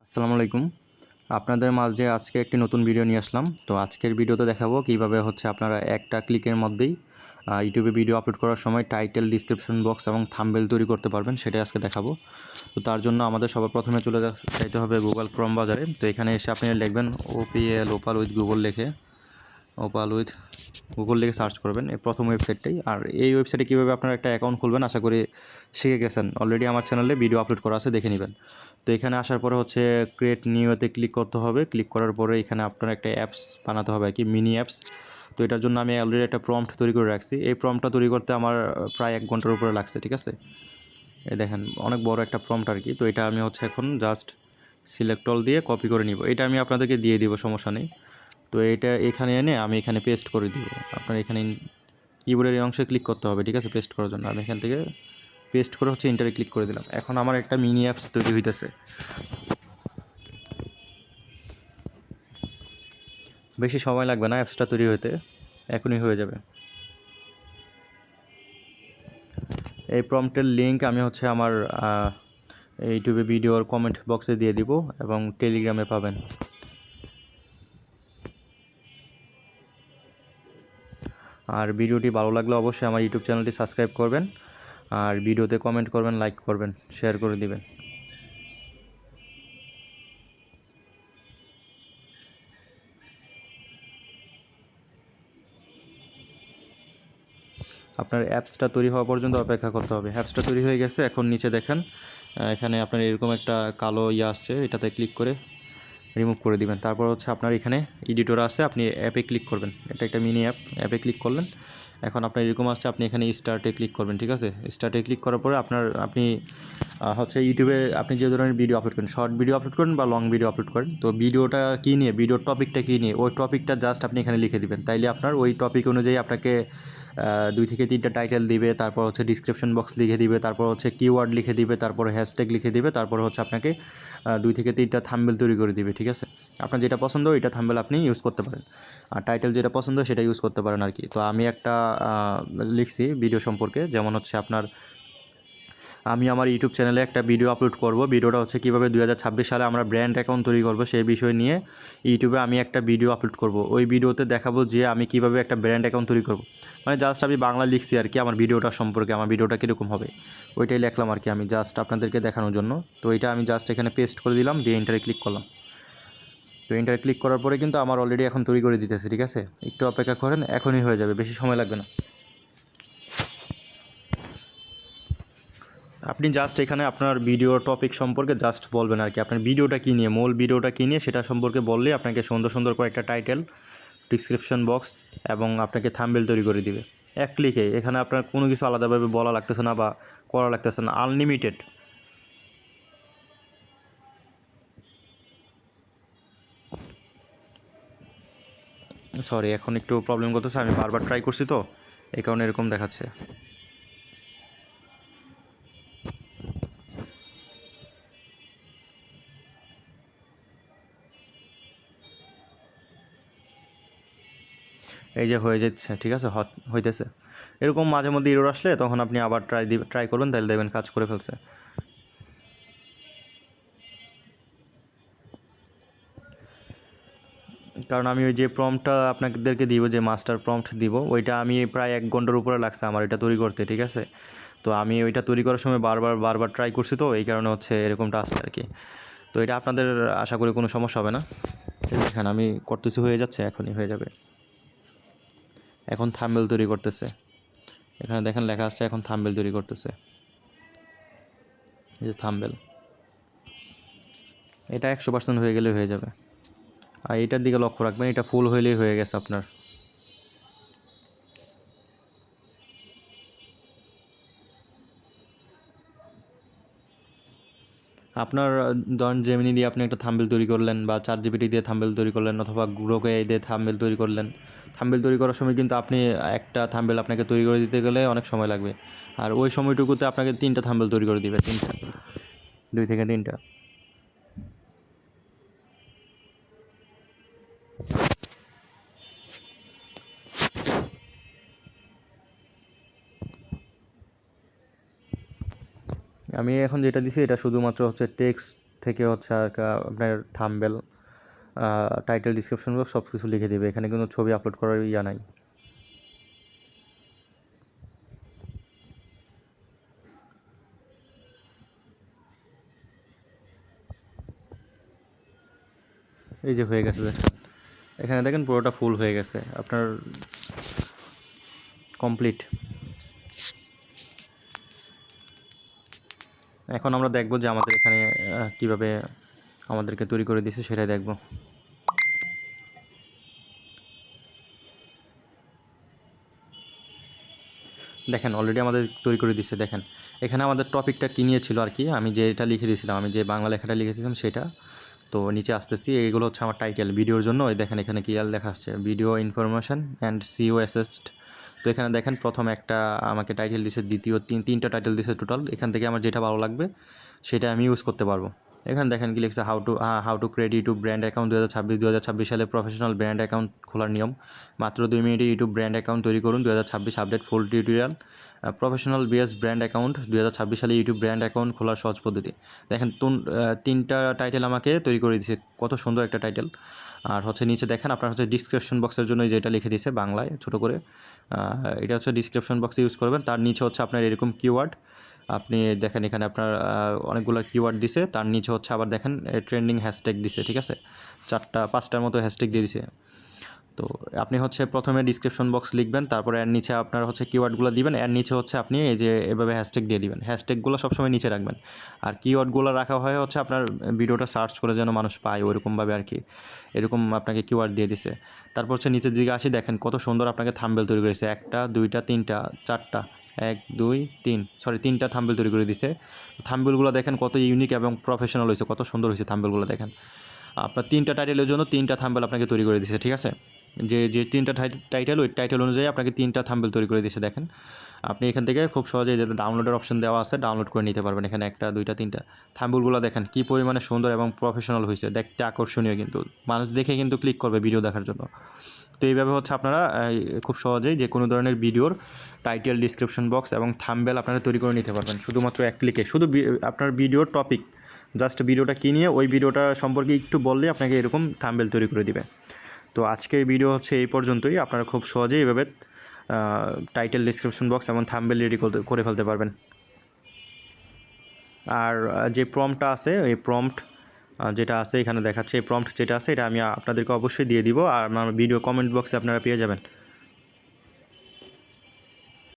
আসসালামু আলাইকুম। আপনাদের মাঝে আজকে একটি নতুন ভিডিও নিয়ে আসলাম। তো আজকের ভিডিওতে দেখাবো কিভাবে আপনারা একটা ক্লিকের মধ্যেই ইউটিউবে ভিডিও আপলোড করার সময় টাইটেল, ডিসক্রিপশন বক্স এবং থাম্বনেল তৈরি করতে পারবেন, সেটাই আজকে দেখাবো। তো তার জন্য আমাদের সবার প্রথমে যাইতে হবে গুগল ক্রোম বাজারে। তো এখানে এসে আপনি লিখবেন ওপাল উইথ গুগল লিখে সার্চ করবেন এই প্রথম ওয়েবসাইটটাই। আর এই ওয়েবসাইটে কীভাবে আপনারা একটা অ্যাকাউন্ট খুলবেন আশা করি শিখে গেছেন। অলরেডি আমার চ্যানেলে ভিডিও আপলোড করা আছে, দেখে নেবেন। তো এখানে আসার পরে ক্রিয়েট নিউতে ক্লিক করতে হবে। ক্লিক করার পরে এখানে আপনার একটা অ্যাপস বানাতে হবে আর কি, মিনি অ্যাপস। তো এটার জন্য আমি অলরেডি একটা প্রম্পট তৈরি করে রাখছি। এই প্রম্পটটা তৈরি করতে আমার প্রায় 1 ঘন্টার উপরে লাগছে, ঠিক আছে। এই দেখেন অনেক বড় একটা প্রম্পট আর কি। তো এটা আমি এখন জাস্ট সিলেক্ট অল দিয়ে কপি করে নিব। এটা আমি আপনাদেরকে দিয়ে দিব, সমস্যা নেই। তো এটা এখানে এনে আমি এখানে পেস্ট করে দিব। আপনার এখানে কিবোর্ডের এই অংশে ক্লিক করতে হবে, ঠিক আছে, পেস্ট করার জন্য। আমি এখান থেকে পেস্ট করে এন্টারে ক্লিক করে দিলাম। এখন আমার একটা মিনি অ্যাপস তৈরি হইতেছে। বেশি সময় লাগবে না অ্যাপসটা তৈরি হতে, এখনই হয়ে যাবে। এই প্রম্পটের লিঙ্ক আমি আমার ইউটিউবে ভিডিওর কমেন্ট বক্সে দিয়ে দিব এবং টেলিগ্রামে পাবেন। আর ভিডিওটি ভালো লাগলে অবশ্যই আমার ইউটিউব চ্যানেলটি সাবস্ক্রাইব করবেন, আর ভিডিওতে কমেন্ট করবেন, লাইক করবেন, শেয়ার করে দিবেন। আপনার অ্যাপসটা তৈরি হওয়া পর্যন্ত অপেক্ষা করতে হবে। অ্যাপসটা তৈরি হয়ে গেছে। এখন নিচে দেখেন এখানে আপনার এরকম একটা কালো আসছে, এটাতে ক্লিক করে রিমুভ করে দিবেন। তারপর আপনার এখানে এডিটর আছে, আপনি অ্যাপে ক্লিক করবেন। এটা একটা মিনি অ্যাপে ক্লিক করলেন। এখন আপনার এরকম আসছে, আপনি এখানে স্টার্টে ক্লিক করবেন, ঠিক আছে। স্টার্টে ক্লিক করার পরে আপনি ইউটিউবে আপনি যে ধরনের ভিডিও আপলোড করেন, শর্ট ভিডিও আপলোড করেন বা লং ভিডিও আপলোড করেন, তো ভিডিওটা কী নিয়ে, ভিডিওর টপিকটা কী নিয়ে, ওই টপিকটা জাস্ট আপনি এখানে লিখে দিবেন। তাইলে আপনার ওই টপিক অনুযায়ী আপনাকে 2 থেকে 3টা টাইটেল দিবে, তারপর ডিসক্রিপশন বক্স লিখে দিবে, তারপর কিওয়ার্ড লিখে দিবে, তারপর হ্যাশট্যাগ লিখে দিবে, তারপর আপনাকে 2 থেকে 3টা থাম্বনেল তৈরি করে দিবে, ঠিক আছে। আপনার যেটা পছন্দ ওইটা থাম্বনেল আপনি ইউজ করতে পারেন, আর টাইটেল যেটা পছন্দ সেটা ইউজ করতে পারেন আর কি। তো আমি একটা লিখছি ভিডিও সম্পর্কে, যেমন আমি আমার ইউটিউব চ্যানেলে একটা ভিডিও আপলোড করব। ভিডিওটা কীভাবে 2026 সালে আমরা ব্র্যান্ড অ্যাকাউন্ট তৈরি করব সেই বিষয় নিয়ে ইউটিউবে আমি একটা ভিডিও আপলোড করব। ওই ভিডিওতে দেখাবো যে আমি কীভাবে একটা ব্র্যান্ড অ্যাকাউন্ট তৈরি করব। মানে জাস্ট আমি বাংলা লিখছি আর কি, আমার ভিডিওটা সম্পর্কে, আমার ভিডিওটা কীরকম হবে ওইটাই লিখলাম আর কি, আমি জাস্ট আপনাদেরকে দেখানোর জন্য। তো এটা আমি জাস্ট এখানে পেস্ট করে দিলাম, দিয়ে এন্টারে ক্লিক করলাম। তো এন্টারে ক্লিক করার পরে কিন্তু আমার অলরেডি এখন তৈরি করে দিতেছে, ঠিক আছে। একটু অপেক্ষা করেন, এখনই হয়ে যাবে, বেশি সময় লাগবে না। আপনি জাস্ট এখানে আপনার ভিডিও টপিক সম্পর্কে জাস্ট বলবেন আর কি, আপনার ভিডিওটা কী নিয়ে, মূল ভিডিওটা কী নিয়ে সেটা সম্পর্কে বললে আপনাকে সুন্দর সুন্দর করে একটা টাইটেল, ডিসক্রিপশন বক্স এবং আপনাকে থাম্বনেল তৈরি করে দিবে এক ক্লিকে। এখানে আপনার কোনো কিছু আলাদাভাবে বলা লাগতেছে না বা করা লাগতেছে না, আনলিমিটেড। সরি, এখন একটু প্রবলেম করতেছে, আমি বারবার ট্রাই করছি তো এই কারণে এরকম দেখাচ্ছে। এই যে হয়ে যাচ্ছে, ঠিক আছে, হইতেছে। এরকম মাঝে মধ্যে এরর আসলে তখন আপনি আবার ট্রাই করবেন, তাহলে দেখবেন কাজ করে ফেলছে। কারণ আমি ওই যে প্রম্পটটা আপনাদেরকে দিব, যে মাস্টার প্রম্পট দিব, ওইটা আমি প্রায় 1 ঘন্টার উপরে লাগছে আমার এটা তৈরি করতে, ঠিক আছে। তো আমি ওইটা তৈরি করার সময় বারবার ট্রাই করছি, তো এই কারণে এরকমটা আসছে আর কি। তো এটা আপনাদের আশা করি কোনো সমস্যা হবে না। দেখেন আমি করতেছি, হয়ে যাচ্ছে, এখনই হয়ে যাবে। এখন থাম্বনেল তৈরি করতেছে, এখানে দেখেন লেখা আছে এখন থাম্বনেল তৈরি করতেছে, এই যে থাম্বনেল। এটা 100% হয়ে গেলে হয়ে যাবে। আর এটার দিকে লক্ষ্য রাখবেন, এটা ফুল হইলেই হয়ে গেছে আপনার। আপনার ধরেন জেমিনি দিয়ে আপনি একটা থাম্বনেল তৈরি করলেন, বা চ্যাটজিপিটি দিয়ে থাম্বনেল তৈরি করলেন, অথবা গ্রোক এআই দিয়ে থাম্বনেল তৈরি করলেন। থাম্বনেল তৈরি করার সময় কিন্তু আপনি একটা থাম্বনেল আপনাকে তৈরি করে দিতে গেলে অনেক সময় লাগবে, আর ওই সময়টুকুতে আপনাকে 3টা থাম্বনেল তৈরি করে দিবে, 3টা, 2 থেকে 3টা। আমি এখন যেটা দিছি এটা শুধুমাত্র টেক্সট থেকে হচ্ছে আপনার থাম্বনেল, টাইটেল, ডিসক্রিপশন বক্স সব কিছু লিখে দেবে। এখানে কিন্তু ছবি আপলোড করার ইয়া নাই। এই যে হয়ে গেছে দেখেন, এখানে দেখেন পুরোটা ফুল হয়ে গেছে আপনার কমপ্লিট। এখন আমরা দেখব যে আমাদের এখানে কিভাবে আমাদেরকে তৈরি করে দিয়েছে সেটাই দেখব। দেখেন অলরেডি আমাদের তৈরি করে দিচ্ছে। দেখেন এখানে আমাদের টপিকটা কী নিয়ে ছিল আর কি, আমি যেটা লিখে দিয়েছিলাম, আমি যে বাংলা লেখাটা লিখে দিয়েছিলাম সেটা। তো নিচে আসতেছি, এইগুলো হচ্ছে আমার টাইটেল ভিডিওর জন্য। ওই দেখেন এখানে ক্লিয়ার লেখা আসছে video information and CO assessed. তো এখানে দেখেন প্রথম একটা আমাকে টাইটেল দিছে, দ্বিতীয় তিনটা টাইটেল দিছে টোটাল। এখান থেকে আমার যেটা ভালো লাগবে সেটা আমি ইউজ করতে পারবো। এখানে দেখেন কি লিখছে, how to create YouTube brand account 2026 সালে প্রফেশনাল ব্র্যান্ড অ্যাকাউন্ট খোলার নিয়ম। মাত্র 2 মিনিটে ইউটিউব ব্র্যান্ড অ্যাকাউন্ট তৈরি করুন। 2026 আপডেট ফুল tutorial. Professional BS brand account 2026 সালে ইউটিউব ব্র্যান্ড অ্যাকাউন্ট খোলার সহজ পদ্ধতি। দেখেন তিনটা টাইটেল আমাকে তৈরি করে দিয়েছে, কত সুন্দর একটা টাইটেল। আর হচ্ছে নিচে দেখেন আপনার হচ্ছে ডিসক্রিপশন বক্সের জন্য যেটা লিখে দিয়েছে বাংলায় ছোটো করে, এটা হচ্ছে ডিসক্রিপশন বক্সে ইউজ করবেন। তার নিচে হচ্ছে আপনার এরকম কিওয়ার্ড, আপনি দেখেন এখানে আপনার অনেকগুলো কিওয়ার্ড দিছে। তার নিচে হচ্ছে আবার দেখেন ট্রেন্ডিং হ্যাশট্যাগ দিছে, ঠিক আছে, 4-5টার মতো হ্যাশট্যাগ দিয়ে দিছে। তো আপনি হচ্ছে প্রথমে ডিসক্রিপশন বক্স লিখবেন, তারপরে এর নিচে আপনার হচ্ছে কিওয়ার্ডগুলো দিবেন, এর নিচে হচ্ছে আপনি এই যে এভাবে হ্যাশট্যাগ দিয়ে দিবেন। হ্যাশট্যাগুলো সবসময় নিচে রাখবেন। আর কিওয়ার্ডগুলো রাখা হয় হচ্ছে আপনার ভিডিওটা সার্চ করে যেন মানুষ পায় ওইরকমভাবে আর কি, এরকম আপনাকে কিওয়ার্ড দিয়ে দিছে। তারপর হচ্ছে নিচের দিকে আসি, দেখেন কত সুন্দর আপনাকে থাম্বনেল তৈরি করেছে, 1 2 3 4টা 1 2 3 3টা থাম্বনেল তৈরি করে দিছে। থাম্বনেলগুলো দেখেন কত ইউনিক এবং প্রফেশনাল হয়েছে, কত সুন্দর হয়েছে থাম্বনেলগুলো। দেখেন আপনার 3টা টাইটেলের জন্য 3টা থাম্বনেল আপনাকে তৈরি করে দিয়েছে, ঠিক আছে। যে 3টা টাইটেল, ওই টাইটেল অনুযায়ী আপনাকে 3টা থাম্বনেল তৈরি করে দিয়েছে। দেখেন আপনি এখান থেকে খুব সহজেই ডাউনলোডের অপশন দেওয়া আছে, ডাউনলোড করে নিতে পারবেন। এখানে 1 2 3টা থাম্বনেলগুলো দেখেন কী পরিমাণে সুন্দর এবং প্রফেশনাল হয়েছে, দেখতে আকর্ষণীয়, কিন্তু মানুষ দেখে কিন্তু ক্লিক করবে ভিডিও দেখার জন্য। তো এইভাবে হচ্ছে আপনারা খুব সহজেই যে কোনো ধরনের ভিডিওর টাইটেল, ডিসক্রিপশন বক্স এবং থাম্বনেল আপনারা তৈরি করে নিতে পারবেন শুধুমাত্র এক ক্লিকে। শুধু আপনার ভিডিওর টপিক, জাস্ট ভিডিওটা কী নিয়ে ওই ভিডিওটা সম্পর্কে একটু বললে আপনাকে এরকম থাম্বনেল তৈরি করে দিবে। তো আজকের ভিডিও হচ্ছে এই পর্যন্তই। আপনারা খুব সহজেই এভাবে টাইটেল, ডিসক্রিপশন বক্স এবং থাম্বনেল রেডি করে ফেলতে পারবেন। আর যে প্রম্পটটা আছে, এই প্রম্পট যেটা আছে এখানে দেখাচ্ছে, এই প্রম্পট যেটা আছে এটা আমি আপনাদেরকে অবশ্যই দিয়ে দিব, আর আমার ভিডিও কমেন্ট বক্সে আপনারা পেয়ে যাবেন।